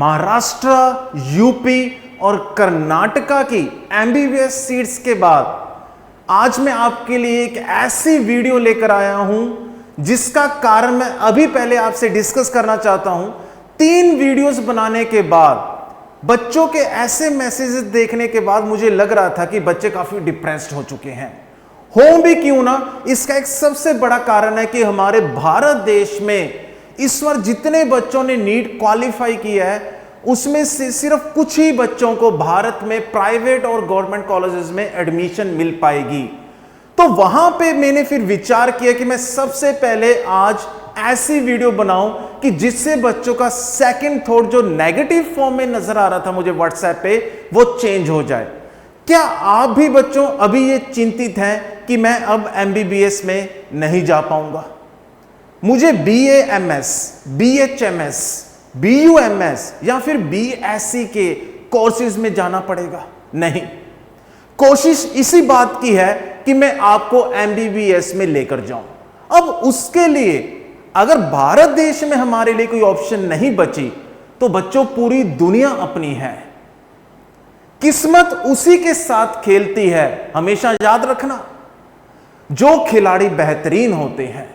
Maharashtra, UP और कर्नाटका की MBBS seats के बाद आज मैं आपके लिए एक ऐसी वीडियो लेकर आया हूं जिसका कारण मैं अभी पहले आपसे डिस्कस करना चाहता हूं। 3 वीडियोस बनाने के बाद बच्चों के ऐसे मैसेजेस देखने के बाद मुझे लग रहा था कि बच्चे काफी डिप्रेस्ड हो चुके हैं। हो भी क्यों ना, इसका एक सबसे बड़ा कारण है कि हमारे भारत देश में इस बार जितने बच्चों ने नीट क्वालिफाई किया है उसमें से सिर्फ कुछ ही बच्चों को भारत में प्राइवेट और गवर्नमेंट कॉलेजेस में एडमिशन मिल पाएगी। तो वहां पे मैंने फिर विचार किया कि मैं सबसे पहले आज ऐसी वीडियो बनाऊं कि जिससे बच्चों का सेकंड थॉट जो नेगेटिव फॉर्म में नजर आ रहा था मुझे व्हाट्सएप पे, वो चेंज हो जाए। क्या आप भी बच्चों अभी ये चिंतित हैं कि मैं अब एमबीबीएस में नहीं जा पाऊंगा, मुझे BAMS, BHMS, BUMS या फिर BSc के कोर्सेज में जाना पड़ेगा? नहीं, कोशिश इसी बात की है कि मैं आपको एमबीबीएस में लेकर जाऊं। अब उसके लिए अगर भारत देश में हमारे लिए कोई ऑप्शन नहीं बची तो बच्चों पूरी दुनिया अपनी है, किस्मत उसी के साथ खेलती है। हमेशा याद रखना, जो खिलाड़ी बेहतरीन होते हैं,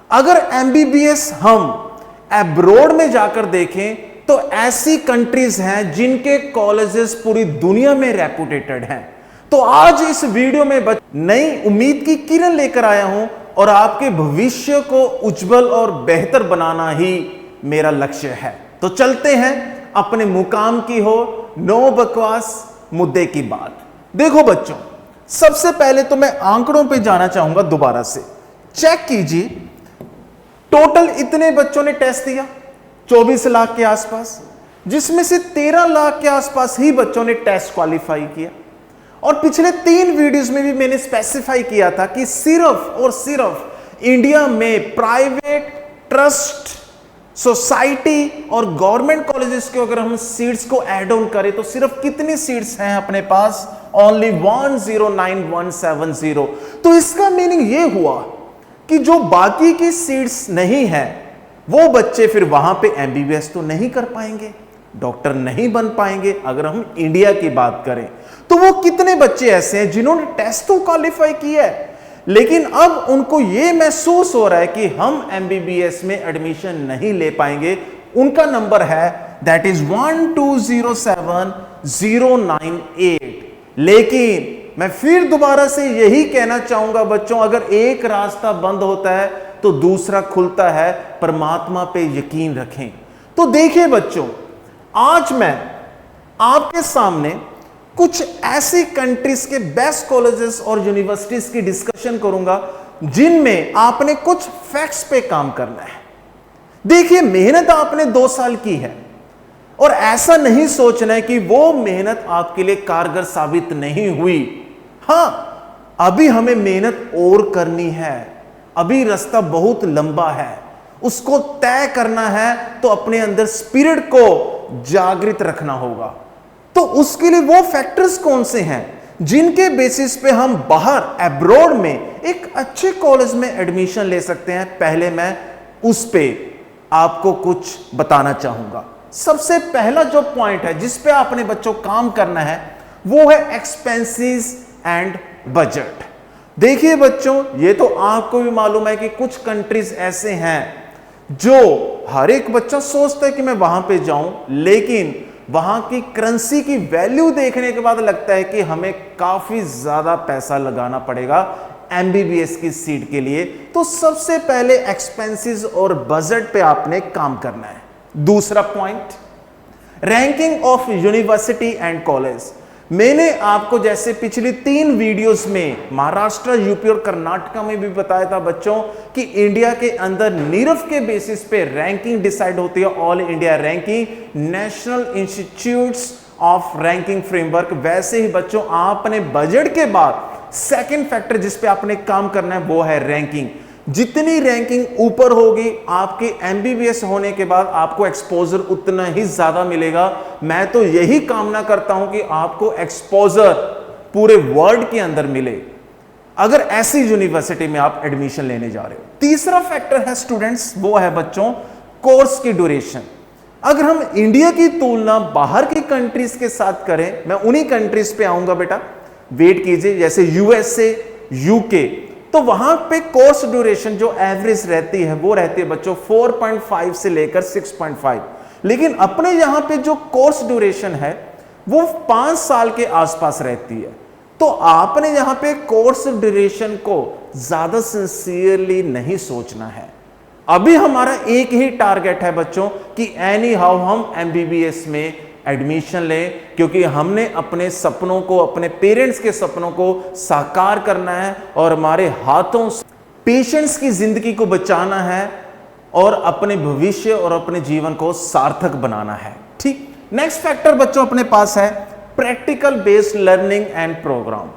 अगर एमबीबीएस हम एब्रोड में जाकर देखें तो ऐसी कंट्रीज हैं जिनके कॉलेजेस पूरी दुनिया में रेपुटेटेड हैं। तो आज इस वीडियो में नई उम्मीद की किरण लेकर आया हूं और आपके भविष्य को उज्जवल और बेहतर बनाना ही मेरा लक्ष्य है। तो चलते हैं अपने मुकाम की हो, नो बकवास, मुद्दे की बात। देखो बच्चों, सबसे पहले तो मैं आंकड़ों पे जाना चाहूंगा। दोबारा से चेक कीजिए, टोटल इतने बच्चों ने टेस्ट दिया 24 लाख के आसपास, जिसमें से 13 लाख के आसपास ही बच्चों ने टेस्ट क्वालिफाई किया। और पिछले 3 वीडियोस में भी मैंने स्पेसिफाई किया था कि सिर्फ और सिर्फ इंडिया में प्राइवेट, ट्रस्ट, सोसाइटी और गवर्नमेंट कॉलेजेस के अगर हम सीट्स को ऐड ऑन करें तो सिर्फ कितनी सीट्स हैं अपने पास? ओनली 109170। तो इसका मीनिंग यह हुआ कि जो बाकी की सीट्स नहीं है वो बच्चे फिर वहां पे एमबीबीएस तो नहीं कर पाएंगे, डॉक्टर नहीं बन पाएंगे। अगर हम इंडिया की बात करें तो वो कितने बच्चे ऐसे हैं जिन्होंने टेस्ट तो क्वालिफाई किया है लेकिन अब उनको ये महसूस हो रहा है कि हम एमबीबीएस में एडमिशन नहीं ले पाएंगे। उनका नंबर है दैट इज 1207098। लेकिन मैं फिर दोबारा से यही कहना चाहूंगा बच्चों, अगर एक रास्ता बंद होता है तो दूसरा खुलता है। परमात्मा पे यकीन रखें। तो देखिए बच्चों, आज मैं आपके सामने कुछ ऐसी कंट्रीज के बेस्ट कॉलेजेस और यूनिवर्सिटीज की डिस्कशन करूंगा जिनमें आपने कुछ फैक्ट्स पे काम करना है। देखिए, मेहनत आपने 2 साल की है और ऐसा नहीं सोचना है कि वो मेहनत आपके लिए कारगर साबित नहीं हुई। हां, अभी हमें मेहनत और करनी है, अभी रास्ता बहुत लंबा है, उसको तय करना है। तो अपने अंदर स्पिरिट को जागृत रखना होगा। तो उसके लिए वो फैक्टर्स कौन से हैं जिनके बेसिस पे हम बाहर एब्रॉड में एक अच्छे कॉलेज में एडमिशन ले सकते हैं? पहले मैं उस पे आपको कुछ बताना चाहूंगा। सबसे पहला जो पॉइंट है जिस पे आपने बच्चों काम करना है वो है एक्सपेंसेस एंड बजट। देखिए बच्चों, ये तो आपको भी मालूम है कि कुछ कंट्रीज ऐसे हैं जो हर एक बच्चा सोचता है कि मैं वहां पे जाऊं, लेकिन वहां की करेंसी की वैल्यू देखने के बाद लगता है कि हमें काफी ज्यादा पैसा लगाना पड़ेगा एमबीबीएस की सीट के लिए। तो सबसे पहले एक्सपेंसेस और बजट पे आपने काम करना है। दूसरा point, ranking of university and college. मैंने आपको जैसे पिछली 3 वीडियोस में महाराष्ट्र, यूपी और कर्नाटका में भी बताया था बच्चों कि इंडिया के अंदर नीरफ के बेसिस पे रैंकिंग डिसाइड होती है, all India ranking, national institutes of ranking framework. वैसे ही बच्चों, आपने बजट के बाद सेकंड फैक्टर जिस पे आपने काम करना है वो है रैंकिंग। जितनी रैंकिंग ऊपर होगी आपके एमबीबीएस होने के बाद आपको एक्सपोजर उतना ही ज्यादा मिलेगा। मैं तो यही कामना करता हूं कि आपको एक्सपोजर पूरे वर्ल्ड के अंदर मिले अगर ऐसी यूनिवर्सिटी में आप एडमिशन लेने जा रहे हो। तीसरा फैक्टर है स्टूडेंट्स, वो है बच्चों कोर्स की ड्यूरेशन। अगर हम इंडिया की तुलना बाहर की कंट्रीज के साथ करें, मैं उन्हीं कंट्रीज पे आऊंगा बेटा, वेट कीजिए, जैसे यूएसए, यूके, तो वहां पे कोर्स ड्यूरेशन जो एवरेज रहती है वो रहती है बच्चों 4.5 से लेकर 6.5, लेकिन अपने यहां पे जो कोर्स ड्यूरेशन है वो 5 साल के आसपास रहती है। तो आपने यहां पे कोर्स ड्यूरेशन को ज्यादा सिंसियरली नहीं सोचना है। अभी हमारा एक ही टारगेट है बच्चों कि एनी हाउ हम एमबीबीएस में एडमिशन लें, क्योंकि हमने अपने सपनों को, अपने पेरेंट्स के सपनों को साकार करना है और हमारे हाथों से पेशेंट्स की जिंदगी को बचाना है और अपने भविष्य और अपने जीवन को सार्थक बनाना है। ठीक, नेक्स्ट फैक्टर बच्चों अपने पास है practical based learning and programme.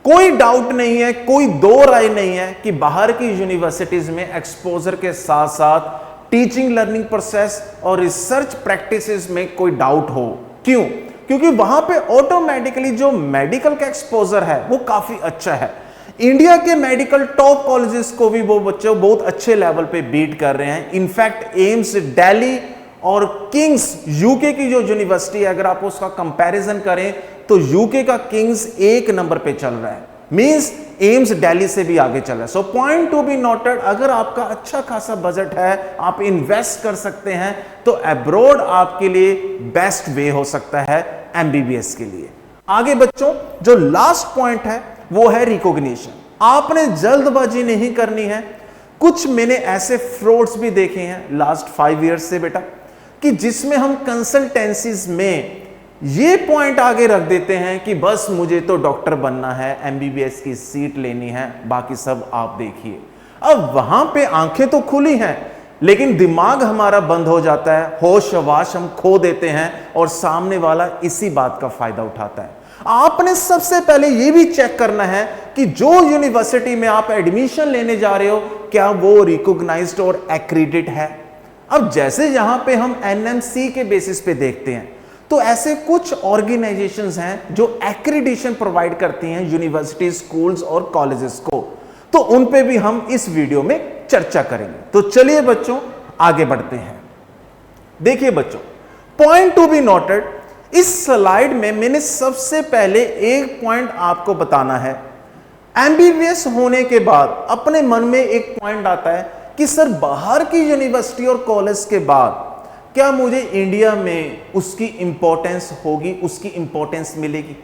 कोई डाउट नहीं है, कोई दो राय नहीं है कि बाहर की यूनिवर्सिटीज में एक्सपोजर के साथ साथ टीचिंग लर्निंग प्रोसेस और रिसर्च प्रैक्टिसेस में कोई डाउट हो। क्यों? क्योंकि वहां पे ऑटोमेटिकली जो मेडिकल का एक्सपोजर है वो काफी अच्छा है। इंडिया के मेडिकल टॉप कॉलेजेस को भी वो बच्चे बहुत अच्छे लेवल पे बीट कर रहे हैं। इनफैक्ट एम्स दिल्ली और किंग्स यूके की जो यूनिवर्सिटी है, अगर आप उसका कंपैरिजन करें तो यूके का किंग्स 1 नंबर पे चल रहा है, मींस एम्स दिल्ली से भी आगे चल रहा है। So point to be noted, अगर आपका अच्छा खासा बजट है, आप इन्वेस्ट कर सकते हैं, तो अब्रॉड आपके लिए बेस्ट वे हो सकता है एमबीबीएस के लिए। आगे बच्चों जो लास्ट पॉइंट है वो है रिकॉग्निशन। आपने जल्दबाजी नहीं करनी है। कुछ मैंने ऐसे फ्रॉड्स भी देखे हैं लास्ट 5 ईयर्स से बेटा, कि जिसमें हम कंसल्टेंसीज में ये पॉइंट आगे रख देते हैं कि बस मुझे तो डॉक्टर बनना है, एमबीबीएस की सीट लेनी है, बाकी सब आप देखिए। अब वहां पे आंखें तो खुली हैं लेकिन दिमाग हमारा बंद हो जाता है, होश हवास हम खो देते हैं और सामने वाला इसी बात का फायदा उठाता है। आपने सबसे पहले यह भी चेक करना है कि जो यूनिवर्सिटी में आप एडमिशन लेने जा रहे हो क्या वो रिकॉग्नाइज्ड और एक्रीडिट है। अब जैसे यहां पे हम एनएमसी के बेसिस पे देखते हैं, तो ऐसे कुछ ऑर्गेनाइजेशंस हैं जो एक्रीडिशन प्रोवाइड करती हैं यूनिवर्सिटी, स्कूल्स और कॉलेजेस को, तो उन पे भी हम इस वीडियो में चर्चा करेंगे। तो चलिए बच्चों आगे बढ़ते हैं। देखिए बच्चों, पॉइंट टू बी नोटेड, इस स्लाइड में मैंने सबसे पहले एक पॉइंट आपको बताना है। एमबीबीएस होने के बाद अपने मन में एक पॉइंट आता है कि सर बाहर की यूनिवर्सिटी और कॉलेज के बाद क्या मुझे इंडिया में उसकी इंपॉर्टेंस होगी, उसकी इंपॉर्टेंस मिलेगी?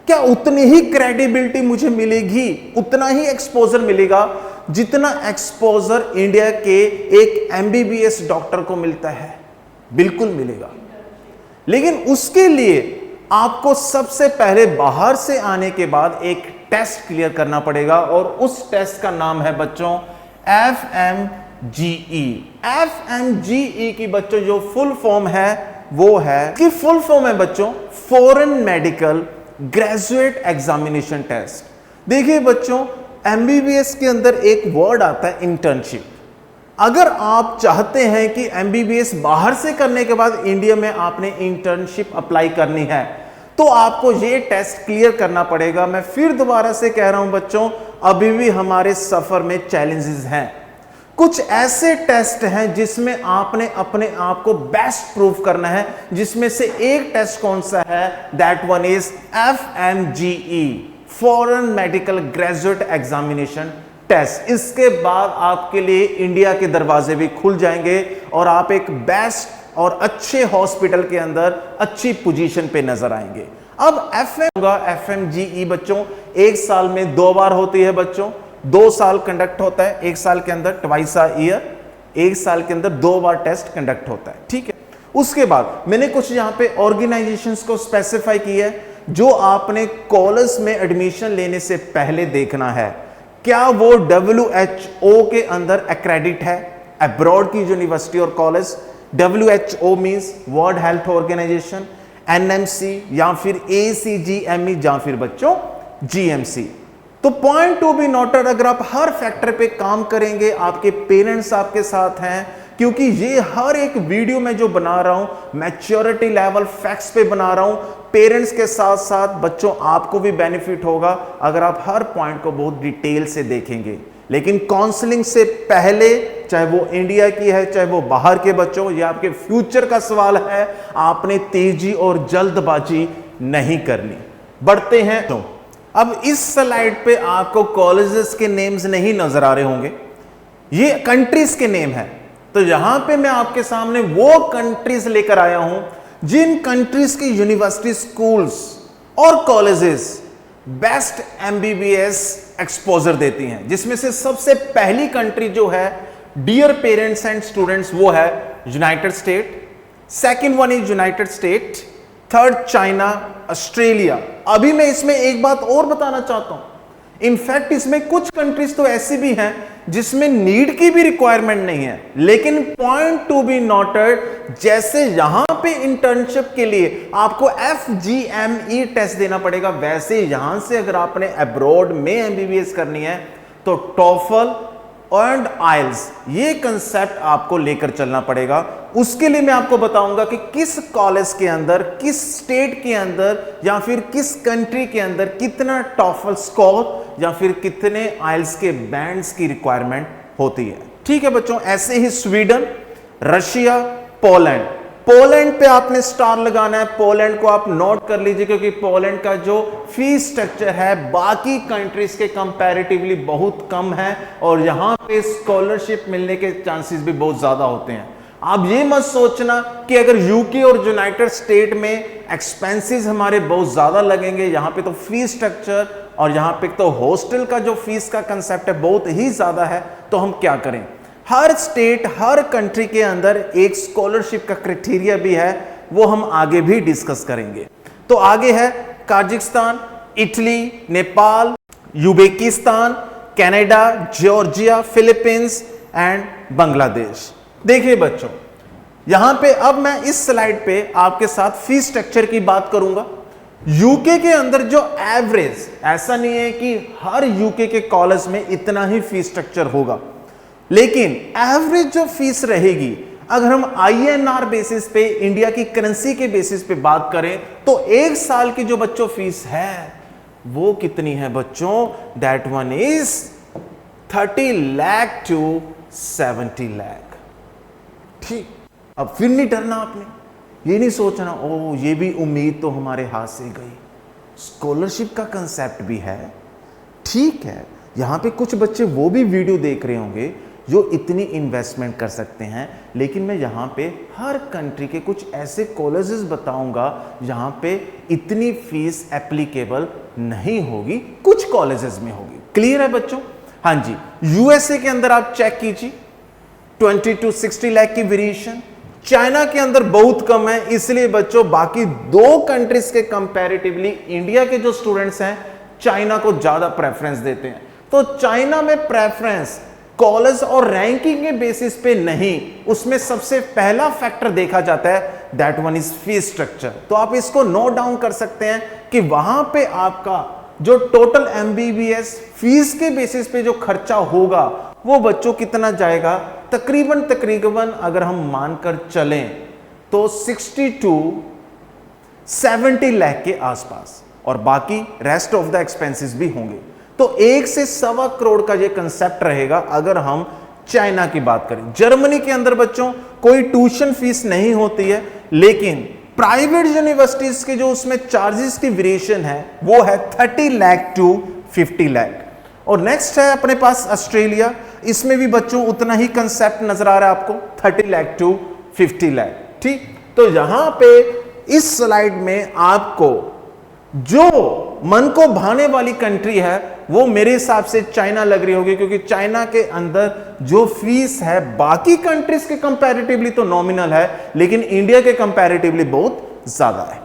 क्या उतनी ही क्रेडिबिलिटी मुझे मिलेगी, उतना ही एक्सपोजर मिलेगा जितना एक्सपोजर इंडिया के एक एमबीबीएस डॉक्टर को मिलता है? बिल्कुल मिलेगा, लेकिन उसके लिए आपको सबसे पहले बाहर से आने के बाद एक टेस्ट क्लियर करना पड़ेगा और उस टेस्ट का नाम है बच्चों FMGE। FMGE की बच्चों जो फुल फॉर्म है वो है, कि फुल फॉर्म है बच्चों foreign medical graduate examination test. देखिए बच्चों, एमबीबीएस के अंदर एक वर्ड आता है इंटर्नशिप। अगर आप चाहते हैं कि एमबीबीएस बाहर से करने के बाद इंडिया में आपने इंटर्नशिप अप्लाई करनी है, तो आपको ये टेस्ट क्लियर करना पड़ेगा। मैं फिर दोबारा से कह रहा हूं बच्चों, अभी भी हमारे सफर में चैलेंजेस हैं। कुछ ऐसे टेस्ट हैं जिसमें आपने अपने आप को बेस्ट प्रूव करना है, जिसमें से एक टेस्ट कौन सा है? That one is FMGE, foreign medical graduate examination test. इसके बाद आपके लिए इंडिया के दरवाजे भी खुल जाएंगे और आप एक बेस्ट और अच्छे हॉस्पिटल के अंदर अच्छी पोजीशन पे नजर आएंगे। अब FMGE बच्चों 1 साल में 2 बार होती है बच्चों, 2 साल कंडक्ट होता है, 1 साल के अंदर ट्वाइस अ ईयर, 1 साल के अंदर 2 बार टेस्ट कंडक्ट होता है। ठीक है, उसके बाद मैंने कुछ यहां पे ऑर्गेनाइजेशंस को स्पेसिफाई किया है जो आपने कॉलेज में एडमिशन लेने से पहले देखना है। क्या वो WHO के अंदर एक्रेडिट है? अब्रॉड की यूनिवर्सिटी और college, WHO means world health organisation, NMC या फिर ACGME या फिर बच्चों GMC। तो पॉइंट टू बी नोटेड, अगर आप हर फैक्टर पे काम करेंगे, आपके पेरेंट्स आपके साथ हैं, क्योंकि ये हर एक वीडियो में जो बना रहा हूं मैच्योरिटी लेवल फैक्ट्स पे बना रहा हूं, पेरेंट्स के साथ साथ बच्चों आपको भी बेनिफिट होगा अगर आप हर पॉइंट को बहुत डिटेल से देखेंगे। लेकिन काउंसलिंग से पहले चाहे वो इंडिया की है चाहे वो बाहर के बच्चों, ये आपके फ्यूचर का सवाल है। आपने तेजी और जल्दबाजी नहीं करनी। बढ़ते हैं तो अब इस स्लाइड पे आपको कॉलेजेस के नेम्स नहीं नजर आ रहे होंगे, ये कंट्रीज के नेम है। तो यहां पे मैं आपके सामने वो कंट्रीज लेकर आया हूं जिन कंट्रीज की यूनिवर्सिटी, स्कूल्स और कॉलेजेस बेस्ट एमबीबीएस एक्सपोजर देती हैं, जिसमें से सबसे पहली कंट्री जो है डियर पेरेंट्स एंड स्टूडेंट्स वो है United state, second one is United state, third China, Australia. अभी मैं इसमें एक बात और बताना चाहता हूं, इनफैक्ट इसमें कुछ कंट्रीज तो ऐसी भी हैं जिसमें नीड की भी रिक्वायरमेंट नहीं है, लेकिन पॉइंट टू बी नोटेड, जैसे यहां पे इंटर्नशिप के लिए आपको FGME टेस्ट देना पड़ेगा, वैसे यहां से अगर आपने अब्रॉड में एमबीबीएस करनी है तो टॉफल एंड आइल्स, ये कंसेप्ट आपको लेकर चलना पड़ेगा। उसके लिए मैं आपको बताऊंगा कि किस कॉलेज के अंदर, किस स्टेट के अंदर या फिर किस कंट्री के अंदर कितना टॉफल स्कोर या फिर कितने आइल्स के बैंड्स की रिक्वायरमेंट होती है। ठीक है बच्चों, ऐसे ही स्वीडन, रशिया, पोलैंड। पोलैंड पे आपने स्टार लगाना है, पोलैंड को आप नोट कर लीजिए, क्योंकि पोलैंड का जो फीस स्ट्रक्चर है बाकी कंट्रीज के कंपैरेटिवली बहुत कम है और यहां पे स्कॉलरशिप मिलने के चांसेस भी बहुत ज्यादा होते हैं। आप ये मत सोचना कि अगर यूके और यूनाइटेड स्टेट में एक्सपेंसेस हमारे बहुत ज्यादा लगेंगे, यहां पे तो फीस स्ट्रक्चर और यहां पे तो हॉस्टल का जो फीस का कंसेप्ट है बहुत ही ज्यादा है, तो हम क्या करें। हर स्टेट, हर कंट्री के अंदर एक स्कॉलरशिप का क्राइटेरिया भी है, वो हम आगे भी डिस्कस करेंगे। तो आगे है Kazakhstan, Italy, Nepal, Uzbekistan, Canada, Georgia, Philippines and Bangladesh. देखिए बच्चों, यहां पे अब मैं इस स्लाइड पे आपके साथ फीस स्ट्रक्चर की बात करूंगा। यूके के अंदर जो एवरेज, ऐसा नहीं है कि हर यूके के कॉलेज में इतना ही फीस स्ट्रक्चर होगा, लेकिन एवरेज जो फीस रहेगी, अगर हम INR बेसिस पे, इंडिया की करेंसी के बेसिस पे बात करें, तो एक साल की जो बच्चों फीस है वो कितनी है बच्चों, that one is 30 lakh to 70 lakh. ठीक, अब फिर नहीं डरना आपने, ये नहीं सोचना ओ ये भी उम्मीद तो हमारे हाथ से गई। स्कॉलरशिप का कंसेप्ट भी है, ठीक है। यहां पे कुछ बच्चे वो भी वीडियो देख रहे होंगे जो इतनी इन्वेस्टमेंट कर सकते हैं, लेकिन मैं यहां पे हर कंट्री के कुछ ऐसे कॉलेजेस बताऊंगा जहां पे इतनी फीस एप्लीकेबल नहीं होगी, कुछ कॉलेजेस में होगी। क्लियर है बच्चों? हाँ जी। यूएसए के अंदर आप चेक कीजिए 20 to 60 लाख की वेरिएशन, चाइना के अंदर बहुत कम है, इसलिए बच्चों बाकी दो कंट्रीज के कंपैरेटिवली इंडिया के जो स्टूडेंट्स हैं चाइना को ज्यादा प्रेफरेंस देते हैं। तो चाइना में प्रेफरेंस कॉलेज और रैंकिंग के बेसिस पे नहीं, उसमें सबसे पहला फैक्टर देखा जाता है, that one is fees structure. तो आप इसको नोट डाउन कर सकते हैं कि वहां पे आपका जो टोटल एमबीबीएस फीस के बेसिस पे जो खर्चा होगा वो बच्चों कितना जाएगा, तकरीबन अगर हम मानकर चलें तो 60 to 70 लाख के आसपास, और बाकी रेस्ट ऑफ द एक्सपेंसेस भी होंगे। तो 1 से 1.25 करोड़ का ये कंसेप्ट रहेगा अगर हम चाइना की बात करें। जर्मनी के अंदर बच्चों कोई ट्यूशन फीस नहीं होती है, लेकिन प्राइवेट यूनिवर्सिटीज के जो उसमें चार्जेस की वेरिएशन है वो है 30 लाख टू 50 लाख। और नेक्स्ट है अपने पास ऑस्ट्रेलिया, इसमें भी बच्चों उतना ही कंसेप्ट नजर आ रहा है आपको, 30 लाख टू 50 लाख। ठीक, तो यहां पे इस स्लाइड में आपको जो मन को भाने वाली कंट्री है वो मेरे हिसाब से चाइना लग रही होगी, क्योंकि चाइना के अंदर जो फीस है बाकी कंट्रीज के कंपैरेटिवली तो नॉमिनल है, लेकिन इंडिया के कंपैरेटिवली बहुत ज्यादा है।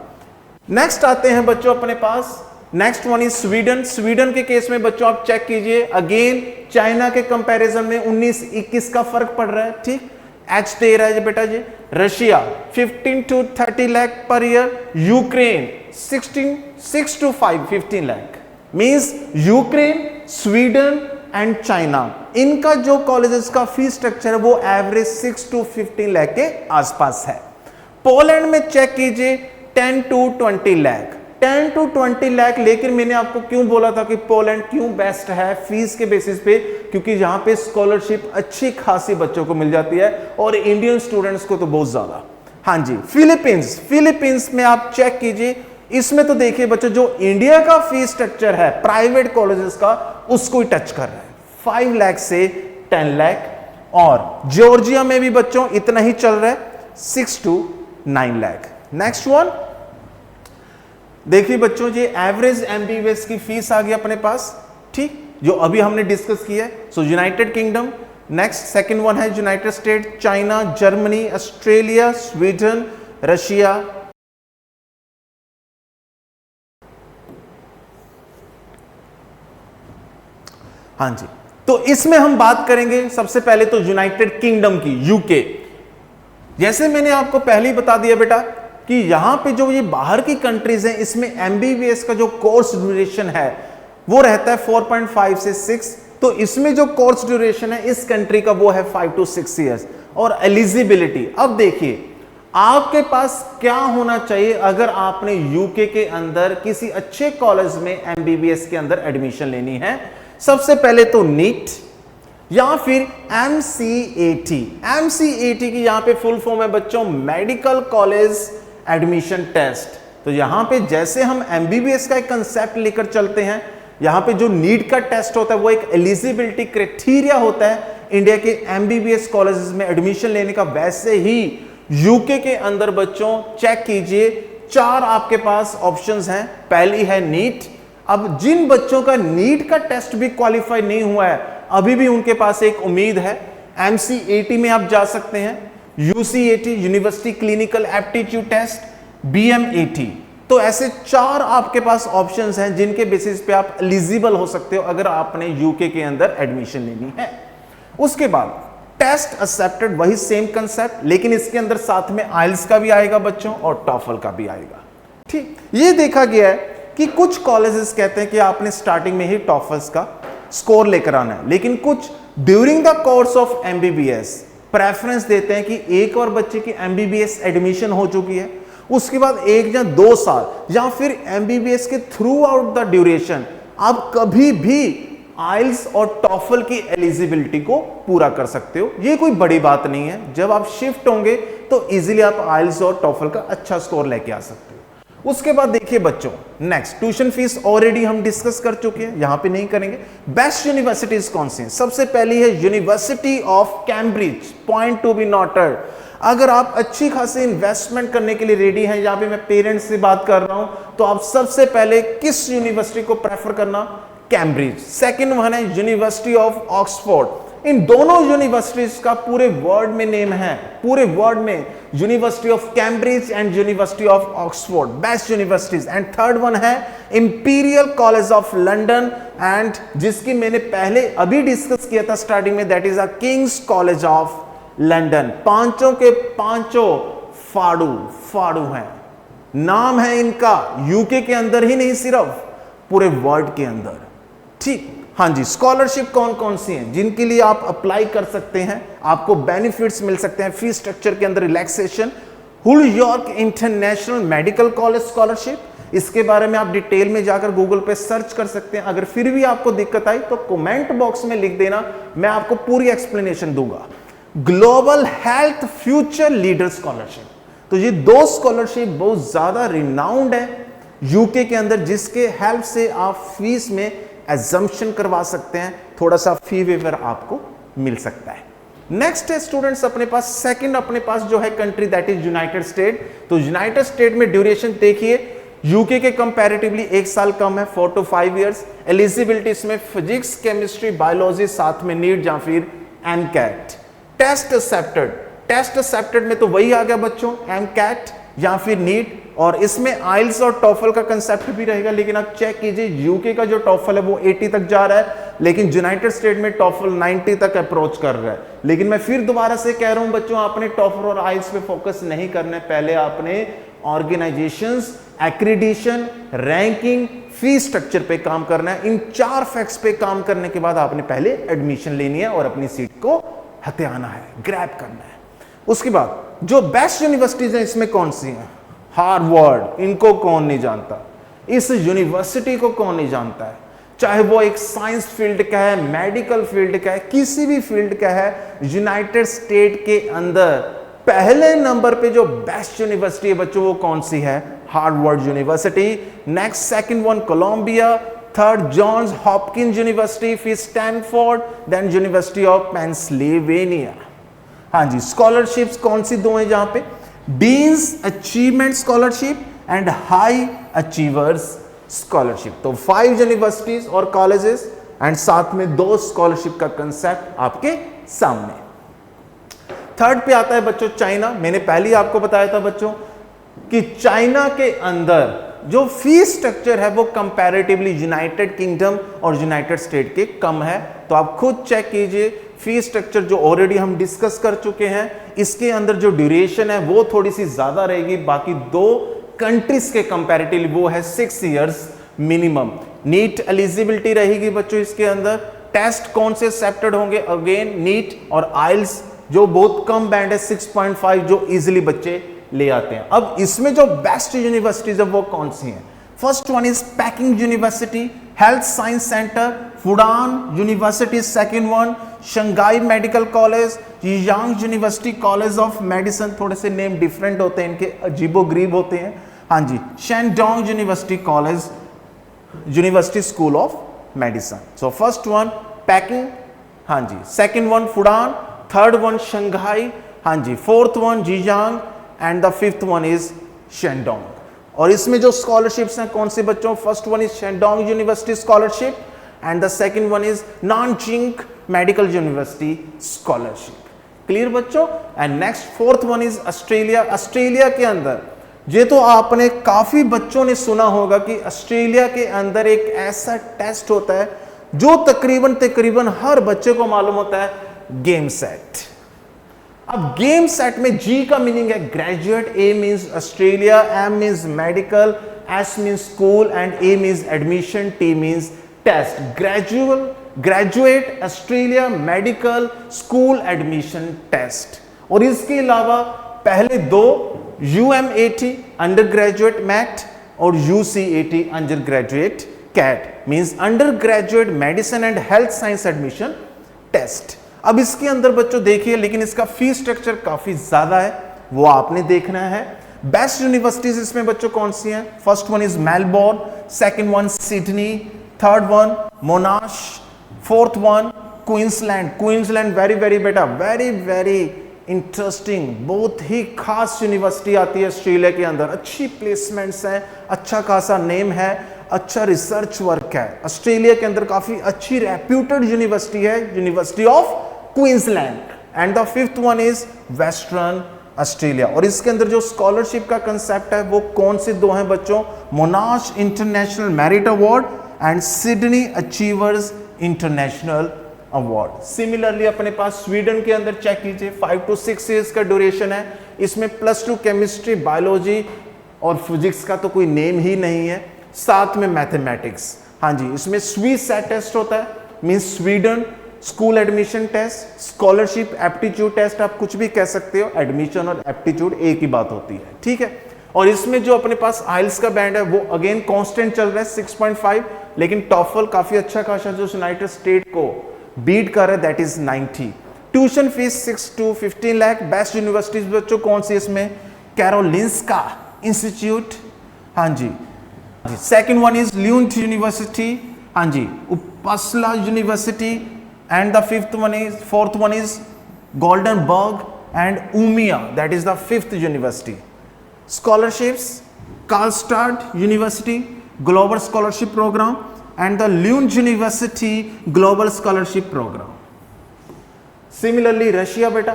नेक्स्ट आते हैं बच्चों अपने पास, next one is Sweden. Sweden के केस में बच्चों आप चेक कीजिए, अगेन चाइना के कंपैरिजन में 19-21 का फर्क पड़ रहा है। ठीक, एच दे रहा है बेटा जी। Russia 15 to 30 lakh per year, Ukraine 6 to 15 lakh. Means Ukraine, Sweden and China, इनका जो कॉलेजेस का फीस स्ट्रक्चर है वो एवरेज 6 to 15 लाख के आसपास है। पोलैंड में चेक कीजिए 10 to 20 लाख। 10 to 20 लाख। लेकिन मैंने आपको क्यों बोला था कि पोलैंड क्यों बेस्ट है फीस के बेसिस पे, क्योंकि यहां पे स्कॉलरशिप अच्छी खासी बच्चों को मिल जाती है और इंडियन स्टूडेंट्स को तो बहुत ज्यादा। हाँ जी, फिलीपींस में आप चेक कीजिए, इसमें तो देखिए बच्चों जो इंडिया का फीस स्ट्रक्चर है प्राइवेट कॉलेजेस का उसको ही टच कर रहा है, 5 लाख से 10 लाख। और जॉर्जिया में भी बच्चों इतना ही चल रहा है, 6 to 9 लाख। नेक्स्ट वन देखिए बच्चों, ये एवरेज एमबीबीएस की फीस आ गई अपने पास, ठीक, जो अभी हमने डिस्कस किया है। So United Kingdom, next second one है United State, China, Germany, Australia, Sweden, Russia. हाँ जी, तो इसमें हम बात करेंगे सबसे पहले तो यूनाइटेड किंगडम की, यूके। जैसे मैंने आपको पहले ही बता दिया बेटा कि यहां पे जो ये बाहर की कंट्रीज हैं इसमें एमबीबीएस का जो कोर्स ड्यूरेशन है वो रहता है 4.5 से 6। तो इसमें जो कोर्स ड्यूरेशन है इस कंट्री का वो है 5 to 6 इयर्स। और एलिजिबिलिटी, अब देखिए आपके पास क्या होना चाहिए अगर आपने यूके के अंदर किसी अच्छे कॉलेज में एमबीबीएस के अंदर एडमिशन लेनी है। सबसे पहले तो नीट या फिर एमसीएटी। एमसीएटी की यहां पे फुल फॉर्म है बच्चों मेडिकल कॉलेज एडमिशन टेस्ट। तो यहां पे जैसे हम एमबीबीएस का एक कंसेप्ट लेकर चलते हैं, यहां पे जो नीट का टेस्ट होता है वो एक एलिजिबिलिटी क्राइटेरिया होता है इंडिया के एमबीबीएस कॉलेजेस में एडमिशन लेने का, वैसे ही यूके के अंदर बच्चों चेक कीजिए 4 आपके पास ऑप्शंस हैं। पहली है नीट। अब जिन बच्चों का नीट का टेस्ट भी क्वालिफाई नहीं हुआ है अभी भी उनके पास एक उम्मीद है, एमसीएटी में आप जा सकते हैं, यूसीएटी यूनिवर्सिटी क्लिनिकल एप्टीट्यूड टेस्ट, बीएमएटी। तो ऐसे 4 आपके पास ऑप्शंस हैं जिनके बेसिस पे आप एलिजिबल हो सकते हो अगर आपने यूके के अंदर एडमिशन लेनी है। उसके बाद टेस्ट एक्सेप्टेड, वही सेम कंसेप्ट, लेकिन इसके अंदर साथ में आइल्स का भी आएगा बच्चों और टॉफल का भी आएगा। ठीक, ये देखा गया है कि कुछ कॉलेजेस कहते हैं कि आपने स्टार्टिंग में ही टॉफल्स का स्कोर लेकर आना है, लेकिन कुछ during the course of MBBS preference देते हैं कि एक और बच्चे की एमबीबीएस एडमिशन हो चुकी है, उसके बाद 1 या 2 साल या फिर एमबीबीएस के थ्रू आउट द ड्यूरेशन आप कभी भी आइल्स और टॉफल की एलिजिबिलिटी को पूरा कर सकते हो। ये कोई बड़ी बात नहीं है, जब आप शिफ्ट होंगे तो इजीली आप आइल्स और टॉफल का अच्छा स्कोर लेके आ सकते हो। उसके बाद देखिए बच्चों, नेक्स्ट ट्यूशन फीस ऑलरेडी हम डिस्कस कर चुके हैं, यहां पे नहीं करेंगे। बेस्ट यूनिवर्सिटीज कौन सी हैं? सबसे पहली है university of Cambridge, point to be noted. अगर आप अच्छी खासी इन्वेस्टमेंट करने के लिए रेडी हैं, यहां पे मैं पेरेंट्स से बात कर रहा हूं, तो आप सबसे पहले किस यूनिवर्सिटी को प्रेफर करना? कैम्ब्रिज। सेकंड वन है यूनिवर्सिटी ऑफ ऑक्सफोर्ड। इन दोनों यूनिवर्सिटीज का पूरे वर्ल्ड में नेम है, पूरे वर्ल्ड में University of Cambridge and University of Oxford, best universities. And third one है Imperial College of London, and जिसकी मैंने पहले अभी डिस्कस किया था स्टार्टिंग में, that is a King's College of London. पांचों के पांचों फाड़ू हैं, नाम है इनका यूके के अंदर ही नहीं सिर्फ पूरे वर्ल्ड के अंदर। ठीक, हाँ जी। स्कॉलरशिप कौन कौन सी हैं जिनके लिए आप अप्लाई कर सकते हैं, आपको बेनिफिट्स मिल सकते हैं फीस स्ट्रक्चर के अंदर? Relaxation, Hull York International Medical College scholarship, इसके बारे में आप डिटेल में जाकर गूगल पे सर्च कर सकते हैं। अगर फिर भी आपको दिक्कत आई तो कमेंट बॉक्स में लिख देना, मैं आपको पूरी एक्सप्लेनेशन दूंगा। Global health future leader scholarship, तो ये 2 स्कॉलरशिप बहुत ज्यादा रिनाउंड है यूके के अंदर, जिसके हेल्प से आप फीस में एजम्पशन करवा सकते हैं, थोड़ा सा फी वेवर आपको मिल सकता है। नेक्स्ट है स्टूडेंट्स अपने पास सेकंड, अपने पास जो है country, that is United state. तो यूनाइटेड स्टेट में ड्यूरेशन देखिए यूके के कंपैरेटिवली 1 साल कम है, 4 to 5 इयर्स। एलिजिबिलिटी इसमें फिजिक्स, केमिस्ट्री, बायोलॉजी, साथ में नीट या फिर एमकैट। टेस्ट एक्सेप्टेड में तो वही आ गया बच्चों, एमकैट या फिर नीट, और इसमें आइल्स और टॉफल का कंसेप्ट भी रहेगा। लेकिन आप चेक कीजिए यूके का जो टॉफल है वो 80 तक जा रहा है, लेकिन यूनाइटेड स्टेट में टॉफल 90 तक अप्रोच कर रहा है। लेकिन मैं फिर दोबारा से कह रहा हूं बच्चों, आपने टॉफल और आइल्स पे फोकस नहीं करना है, पहले आपने ऑर्गेनाइजेशंस, एक्रीडिशन, रैंकिंग, फी स्ट्रक्चर पे काम करना है। इन 4 फैक्ट्स पे काम करने के बाद आपने पहले एडमिशन लेनी है और अपनी सीट को हथियाना है, ग्रैब करना है। उसके बाद जो बेस्ट यूनिवर्सिटीज हैं इसमें कौन सी हैं? हार्वर्ड, इनको कौन नहीं जानता। इस यूनिवर्सिटी को कौन नहीं जानता है, चाहे वो एक साइंस फील्ड का है, मेडिकल फील्ड का है, किसी भी फील्ड का है। यूनाइटेड स्टेट के अंदर पहले नंबर पे जो बेस्ट यूनिवर्सिटी है बच्चों, वो कौन सी है? Harvard University. Next second one Columbia, third Johns Hopkins University, फिर Stanford, then University of Pennsylvania. हाँ जी, स्कॉलरशिप्स कौन सी दो हैं जहां पे? Dean's achievement scholarship and high achievers scholarship. तो 5 यूनिवर्सिटीज और कॉलेजेस एंड साथ में 2 स्कॉलरशिप का कंसेप्ट आपके सामने। थर्ड पे आता है बच्चों चाइना। मैंने पहले ही आपको बताया था बच्चों कि चाइना के अंदर जो फीस स्ट्रक्चर है वो कंपैरेटिवली यूनाइटेड किंगडम और यूनाइटेड स्टेट के कम है। तो आप खुद चेक कीजिए, फीस स्ट्रक्चर जो ऑलरेडी हम डिस्कस कर चुके हैं, इसके अंदर जो ड्यूरेशन है वो थोड़ी सी ज्यादा रहेगी बाकी 2 कंट्रीज के कंपैरेटिवली, वो है 6 इयर्स मिनिमम। नीट एलिजिबिलिटी रहेगी बच्चों इसके अंदर। टेस्ट कौन से एक्सेप्टेड होंगे? अगेन नीट और आइल्स, जो बहुत कम बैंड है 6.5, जो इजीली बच्चे ले आते हैं। अब इसमें जो बेस्ट यूनिवर्सिटीज है वो कौन सी हैं? First one is packing university, health science centre, Fudan university, second one Shanghai medical college, Jiang university college of medicine, थोड़े से नेम डिफरेंट होते हैं इनके, अजीबोगरीब होते हैं। हाँ जी, Shandong University College, University School of Medicine. So first one Peking, हाँ जी, second one Fudan, third one Shanghai, हाँ जी, fourth one Jiang and the fifth one is Shandong. और इसमें जो स्कॉलरशिप्स हैं कौन से बच्चों? First one is Shandong University scholarship and the second one is Nanjing Medical University scholarship. Clear बच्चों? And next fourth one is Australia. Australia के अंदर ये तो आपने काफी बच्चों ने सुना होगा कि ऑस्ट्रेलिया के अंदर एक ऐसा टेस्ट होता है जो तकरीबन हर बच्चे को मालूम होता है, गेम सेट। अब गेम सेट में जी का मीनिंग है graduate, A means Australia, M means medical, S means school and A means admission, T means test. Graduate Australia medical school admission test. और इसके अलावा पहले 2 UMAT अंडर ग्रेजुएट मैट और UCAT undergraduate CAT, means undergraduate medicine and health science admission test. अब इसके अंदर बच्चों देखिए, लेकिन इसका फीस स्ट्रक्चर काफी ज्यादा है, वो आपने देखना है। बेस्ट यूनिवर्सिटीज इसमें बच्चों कौन सी हैं? First one is Melbourne, second one Sydney, third one मोनाश, fourth one Queensland. Queensland very बेटा, वेरी इंटरेस्टिंग, बहुत ही खास यूनिवर्सिटी आती है ऑस्ट्रेलिया के अंदर। अच्छी प्लेसमेंट्स हैं, अच्छा खासा नेम है, अच्छा रिसर्च वर्क है। ऑस्ट्रेलिया के अंदर काफी अच्छी रेप्यूटेड यूनिवर्सिटी है, university of Queensland. And the fifth one is western Australia. और इसके अंदर जो स्कॉलरशिप का कंसेप्ट है वो कौन से 2 हैं बच्चों? मोनाश international merit award and Sydney achievers international award. Similarly अपने पास स्वीडन के अंदर चेक कीजिए, 5 to 6 इयर्स का ड्यूरेशन है। इसमें +2 केमिस्ट्री, बायोलॉजी और फिजिक्स का तो कोई नेम ही नहीं है, साथ में मैथमेटिक्स। हाँ जी, इसमें स्वीसेट टेस्ट होता है, means Sweden school admission test, scholarship aptitude test, आप कुछ भी कह सकते हो, एडमिशन और एप्टीट्यूड एक ही बात होती है, ठीक है। और इसमें जो अपने पास आइल्स का बैंड है वो अगेन कांस्टेंट चल रहा है 6.5, लेकिन टॉफल काफी अच्छा खासा जो यूनाइटेड स्टेट को बीट कर रहा है, that is 90। Tuition fees 6 to 15 lakh. Best universities बच्चों कौन सी इसमें? कैरोलिंस्का इंस्टीट्यूट, हाँ जी, second one is Lund University, हाँ जी, Uppsala University and the fourth one is Gothenburg and Umea, that is the 5th university. Scholarships Karlstad University global scholarship programme and the Lund University global scholarship programme. Similarly Russia बेटा,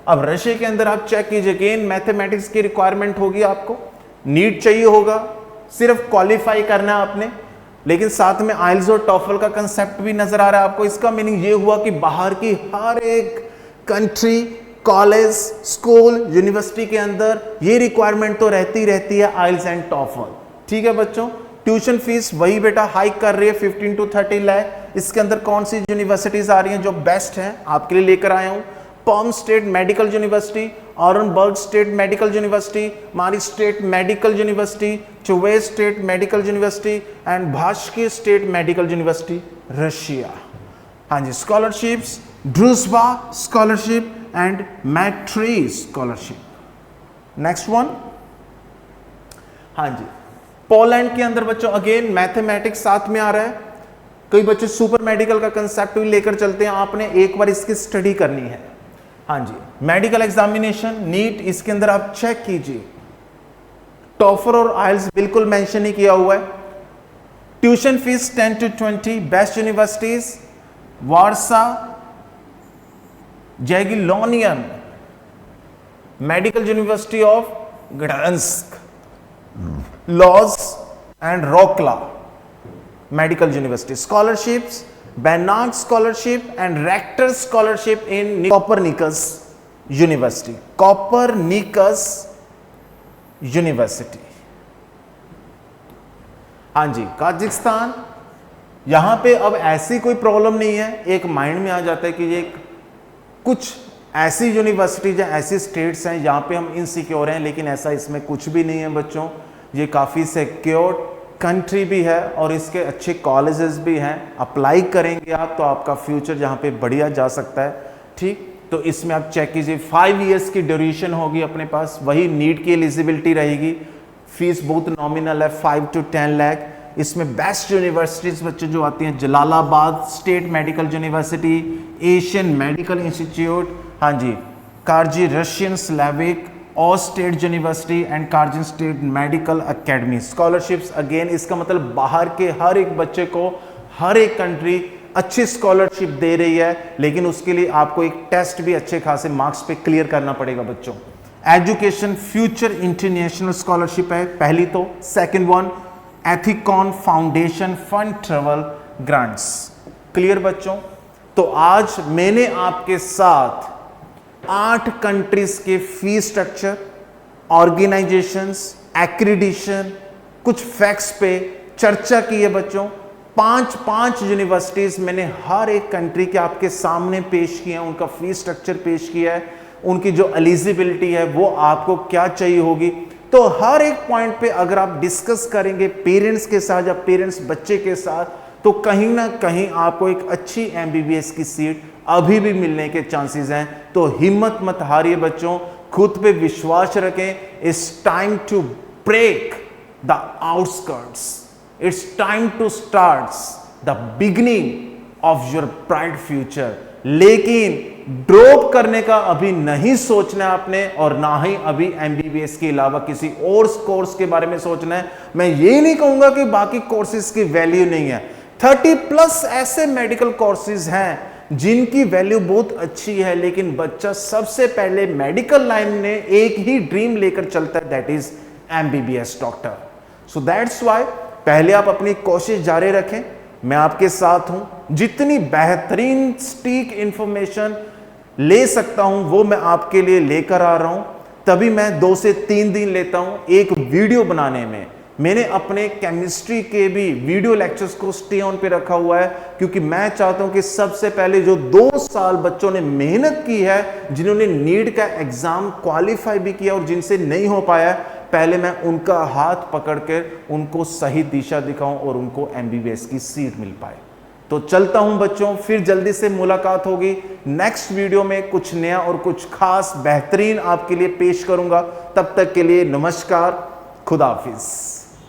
अब Russia के अंदर आप check कीजिए, again mathematics की requirement होगी, आपको NEET चाहिए होगा, सिर्फ क्वालिफाई करना है आपने, लेकिन साथ में आइल्स और टॉफल का कंसेप्ट भी नजर आ रहा है आपको। इसका मीनिंग ये हुआ कि बाहर की हर एक कंट्री, कॉलेज, स्कूल, यूनिवर्सिटी के अंदर ये रिक्वायरमेंट तो रहती है आइल्स एंड टॉफल, ठीक है बच्चों। ट्यूशन फीस वही बेटा हाइक कर रही है 15 to 30 लाख। इसके अंदर कौन सी यूनिवर्सिटीज आ रही हैं जो बेस्ट हैं आपके लिए लेकर आया हूं? Perm State Medical University, Orenburg State Medical University, Mari State Medical University, Chuvash State Medical University and Bashkir State Medical University Russia. हाँ जी, scholarships Druzhba scholarship and Maitri scholarship. Next one, हाँ जी, पोलैंड के अंदर बच्चों अगेन मैथमेटिक्स साथ में आ रहा है। कई बच्चे सुपर मेडिकल का कंसेप्ट भी लेकर चलते हैं, आपने एक बार इसकी स्टडी करनी है। हाँ जी, मेडिकल एग्जामिनेशन नीट, इसके अंदर आप चेक कीजिए, टॉफर और आइल्स बिल्कुल मेंशन नहीं किया हुआ है। Tuition fees 10 to 20, best universities Warsaw, Jagiellonian Medical University of Gdansk, Lodz and Wroclaw Medical University. Scholarships Bernard scholarship and rector scholarship in Copernicus University, Copernicus University. हाँ जी, काजाकिस्तान, यहां पे अब ऐसी कोई प्रॉब्लम नहीं है, एक माइंड में आ जाता है कि ये कुछ ऐसी यूनिवर्सिटीज या ऐसी स्टेट्स हैं जहां पे हम इनसिक्योर हैं, लेकिन ऐसा इसमें कुछ भी नहीं है बच्चों। ये काफ़ी सिक्योर कंट्री भी है और इसके अच्छे कॉलेजेस भी हैं। अप्लाई करेंगे आप तो आपका फ्यूचर जहाँ पे बढ़िया जा सकता है। ठीक, तो इसमें आप चेक कीजिए, 5 इयर्स की ड्यूरेशन होगी अपने पास, वही नीट की एलिजिबिलिटी रहेगी। फीस बहुत नॉमिनल है, 5 to 10 लाख। इसमें बेस्ट यूनिवर्सिटीज बच्चे जो आती हैं, Jalalabad State Medical University, Asian Medical Institute, हाँ जी, कार्जी रशियन स्लैविक और State University and Kyrgyz State Medical Academy. Scholarships again, इसका मतलब बाहर के हर एक बच्चे को हर एक कंट्री अच्छी स्कॉलरशिप दे रही है, लेकिन उसके लिए आपको एक टेस्ट भी अच्छे खासे मार्क्स पे क्लियर करना पड़ेगा बच्चों। एजुकेशन फ्यूचर इंटरनेशनल स्कॉलरशिप है पहली तो, second one Ethicon foundation fund travel grants. Clear बच्चों? तो आज मैंने आपके साथ 8 कंट्रीज के फीस स्ट्रक्चर, ऑर्गेनाइजेशंस, एक्रीडिशन, कुछ फैक्ट्स पे चर्चा की है बच्चों। 5 यूनिवर्सिटीज मैंने हर एक कंट्री के आपके सामने पेश किया, उनका फीस स्ट्रक्चर पेश किया है, उनकी जो एलिजिबिलिटी है वो आपको क्या चाहिए होगी। तो हर एक पॉइंट पे अगर आप डिस्कस करेंगे पेरेंट्स के साथ या पेरेंट्स बच्चे के साथ, तो कहीं ना कहीं आपको एक अच्छी एमबीबीएस की सीट अभी भी मिलने के चांसेस हैं। तो हिम्मत मत हारिए बच्चों, खुद पे विश्वास रखें। It's time to break the outskirts, it's time to start the beginning of your bright future. लेकिन ड्रॉप करने का अभी नहीं सोचना है आपने, और ना ही अभी एमबीबीएस के अलावा किसी और कोर्स के बारे में सोचना है। मैं ये नहीं कहूंगा कि बाकी कोर्सेज की वैल्यू नहीं है, 30+ ऐसे मेडिकल कोर्सेज हैं जिनकी वैल्यू बहुत अच्छी है, लेकिन बच्चा सबसे पहले मेडिकल लाइन में एक ही ड्रीम लेकर चलता है, that is MBBS doctor. So that's why पहले आप अपनी कोशिश जारी रखें, मैं आपके साथ हूं। जितनी बेहतरीन सटीक इंफॉर्मेशन ले सकता हूं वो मैं आपके लिए लेकर आ रहा हूं। तभी मैं 2 से 3 दिन लेता हूं एक वीडियो बनाने में। मैंने अपने केमिस्ट्री के भी वीडियो लेक्चर्स को स्टे ऑन पे रखा हुआ है, क्योंकि मैं चाहता हूं कि सबसे पहले जो 2 साल बच्चों ने मेहनत की है, जिन्होंने नीट का एग्जाम क्वालिफाई भी किया और जिनसे नहीं हो पाया, पहले मैं उनका हाथ पकड़ कर उनको सही दिशा दिखाऊं और उनको एमबीबीएस की सीट मिल पाए। तो चलता हूं बच्चों, फिर जल्दी से मुलाकात होगी नेक्स्ट वीडियो में। कुछ नया और कुछ खास बेहतरीन आपके लिए पेश करूंगा। तब तक के लिए नमस्कार, खुदा हाफिज।